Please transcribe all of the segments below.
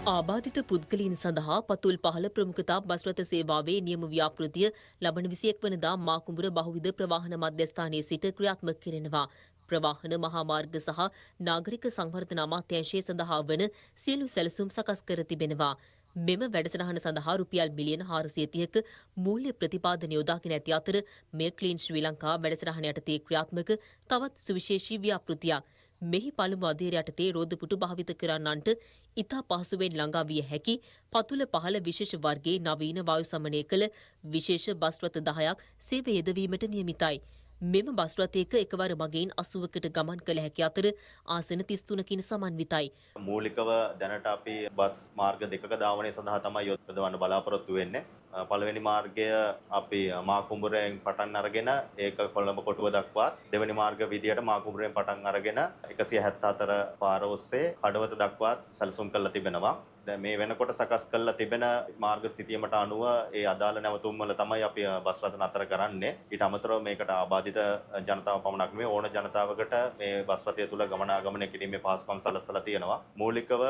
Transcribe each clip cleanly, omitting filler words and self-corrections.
ආබාධිත පුද්ගලයන් සඳහා පතුල් පහළ ප්‍රමුඛතා බස් රථ සේවාවේ නියම ව්‍යාපෘතිය ලබන 21 වනදා මාකුඹුර බහුවිධ ප්‍රවාහන මධ්‍යස්ථානයේ සිට ක්‍රියාත්මක කෙරෙනවා. ප්‍රවාහන මහා මාර්ග සහ නාගරික සංවර්ධන අමාත්‍යාංශය සඳහා වන සියලු සැලසුම් සකස් කර තිබෙනවා. මෙම වැඩසටහන සඳහා රුපියල් මිලියන 430ක මූල්‍ය ප්‍රතිපාදන යොදාගෙන ඇති අතර මෙය ක්ලීන් ශ්‍රී ලංකා වැඩසටහන යටතේ ක්‍රියාත්මක තවත් සුවිශේෂී ව්‍යාපෘතියක්. මෙහි පළමු අධීර යටතේ රෝදපුටු භාවිත කරන්නන්ට ඉතා පහසුවෙන් ළඟා විය හැකි පතුල පහළ විශේෂ වර්ගයේ නවීන වායු සමනය කළ විශේෂ බස් රථ 10ක් සේවය යෙදවීමට නියමිතයි. මෙම බස් රථයක එකවර මගින් 80කට ගමන් කළ හැකි අතර ආසන 33කින් සමන්විතයි. මූලිකව දැනට අපි බස් මාර්ග දෙකක ධාවනය සඳහා තමයි යොදවන්න බලාපොරොත්තු වෙන්නේ. පළවෙනි මාර්ගය අපි මාකුඹුරෙන් පටන් අරගෙන ඒක කොළඹ කොටුව දක්වා, දෙවෙනි මාර්ග විදියට මාකුඹුරෙන් පටන් අරගෙන 174 පාර ඔස්සේ කඩවත දක්වා සැලසුම් කරලා තිබෙනවා. දැන් මේ වෙනකොට සකස් කරලා තිබෙන මාර්ග සිතියමට අනුව ඒ අදාළ නැවතුම් වල තමයි අපි බස් රථ නතර කරන්නේ. ඊට අමතරව මේකට ආබාධිත ජනතාව පමණක් නෙවෙයි ඕන ජනතාවකට මේ බස් රථය තුල ගමනාගමනය කිරීමේ පහසුකම් සලසලා තියෙනවා. මූලිකව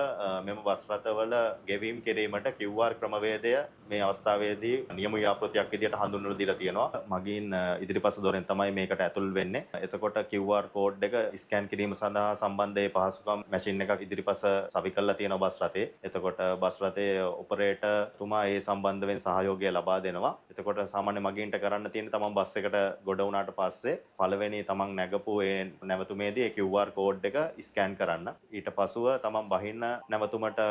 මෙම බස් රථවල ගෙවීම් කිරීමට QR ක්‍රමවේදය මේ අවස්ථාවේදී නියම ව්‍යාපෘතියක් විදියට හඳුන්වලා දීලා තියෙනවා. මගින් ඉදිරිපස දොරෙන් තමයි මේකට ඇතුල් වෙන්නේ. එතකොට QR කෝඩ් එක ස්කෑන් කිරීම සඳහා සම්බන්ධ ඒ පහසුකම් මැෂින් එකක් ඉදිරිපස සවි කරලා තියෙනවා බස් රථේ. එතකොට බස් රථයේ ඔපරේටර් තුමා ඒ සම්බන්ධයෙන් සහයෝගය ලබා දෙනවා. එතකොට සාමාන්‍ය මගීන්ට කරන්න තියෙන්නේ තමන් බස් එකට ගොඩ වුණාට පස්සේ පළවෙනි තමන් නැගපු ඒ නැවතුමේදී ඒ QR කෝඩ් එක ස්කෑන් කරන්න. ඊට පසුව තමන් බහින්න නැවතුමට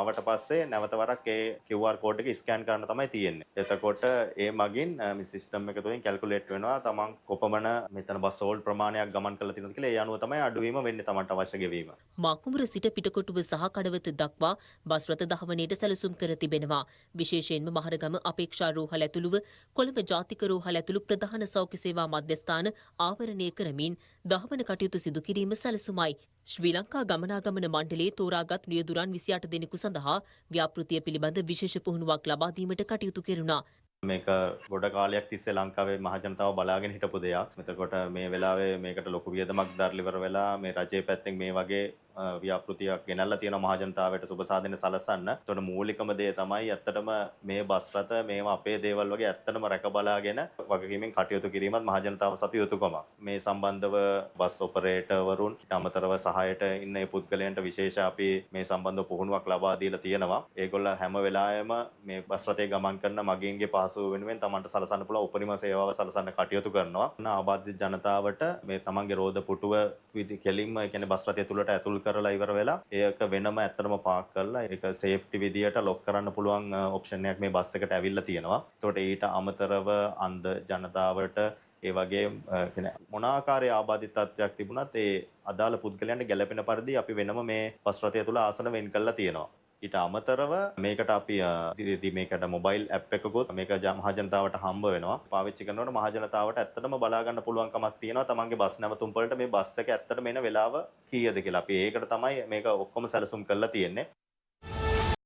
ආවට පස්සේ නැවත වරක් ඒ QR කෝඩ් එක ස්කෑන් කරන්න තමයි තියෙන්නේ. එතකොට ඒ මගින් මේ සිස්ටම් එක තුලින් කැල්කියුලේට් වෙනවා තමන් කොපමණ මෙතන බස් හෝල්ඩ් ප්‍රමාණයක් ගමන් කරලා තියෙනවද කියලා. ඒ අනුව තමයි අඩුවීම වෙන්නේ තමන්ට අවශ්‍ය ගෙවීම. මාකුඹුර සිට පිටකොටුව සහ කඩවත දක්වා බස් රථ ධාවනයට සැලසුම් කර තිබෙනවා. විශේෂයෙන්ම මහරගම අපේක්ෂා රෝහල ඇතුළුව කොළඹ ජාතික රෝහල ඇතුළු ප්‍රධාන සෞඛ්‍ය සේවා මධ්‍යස්ථාන ආවරණය කරමින් ධාවන කටයුතු සිදු කිරීම සැලසුමයි. ශ්‍රී ලංකා ගමනාගමන මණ්ඩලයේ තෝරාගත් රියදුරන් 28 දෙනෙකු සඳහා ව්‍යාපෘතිය පිළිබඳ විශේෂ පුහුණුවක් ලබා දීමට කටයුතු කෙරුණා. මේක ගොඩ කාලයක් තිස්සේ ලංකාවේ මහජනතාව බලාගෙන හිටපු දෙයක්. එතකොට මේ වෙලාවේ මේකට ලොකු වියදමක් දරලා ඉවර වෙලා මේ රජයේ පැත්තෙන් මේ වගේ ව්‍යාපෘතියක් ගෙනල්ලා තියෙන මහජනතාවට සුබ සාධන සලසන්න. එතකොට මූලිකම දේ තමයි ඇත්තටම මේ බස් රථ මේවා අපේ දේවල් වගේ ඇත්තටම රැක බලාගෙන වගකීමෙන් කටයුතු කිරීමත් මහජනතාව සතු යුතුකමක්. මේ සම්බන්ධව බස් ඔපරේටර් වරුන් අමතරව සහායට ඉන්න මේ පුද්ගලයන්ට විශේෂ අපි මේ සම්බන්ධව පුහුණුවක් ලබා දීලා තියෙනවා. ඒගොල්ලෝ හැම වෙලාවෙම මේ බස් රථේ ගමන් කරන මගීන්ගේ පහසුව වෙනුවෙන් තමන්ට සලසන්න පුළුවන් උපරිම සේවාව සලසන්න කටයුතු කරනවා. ආබාධිත ජනතාවට මේ තමන්ගේ රෝද පුටුව කෙලින්ම කියන්නේ බස් රථය තුලට ඇතුල් කරලා ඉවර වෙලා ඒක වෙනම ඇත්තටම පාක් කරලා ඒක සේෆ්ටි විදියට ලොක් කරන්න පුළුවන් ඔප්ෂන් එකක් මේ බස් එකට ඇවිල්ලා තියෙනවා. ඒකට ඊට අමතරව අන්ධ ජනතාවට ඒ වගේ මොන ආකාරයේ ආබාධිත තත්ත්වයක් තිබුණත් ඒ අදාළ පුද්ගලයන්ට ගැළපෙන පරිදි අපි වෙනම මේ බස් රථය තුල ආසන වෙන් කරලා තියෙනවා. ඊට අමතරව මේකට අපි මේකට මොබයිල් ඇප් එකකුත් මේක මහජනතාවට හම්බ වෙනවා. පාවිච්චි කරනකොට මහජනතාවට ඇත්තටම බලා ගන්න පුළුවන්කමක් තියෙනවා තමන්ගේ බස් නැවතුම් වලට මේ බස් එක ඇත්තටම එන වෙලාව කීයද කියලා. අපි ඒකට තමයි මේක ඔක්කොම සැලසුම් කරලා තියෙන්නේ.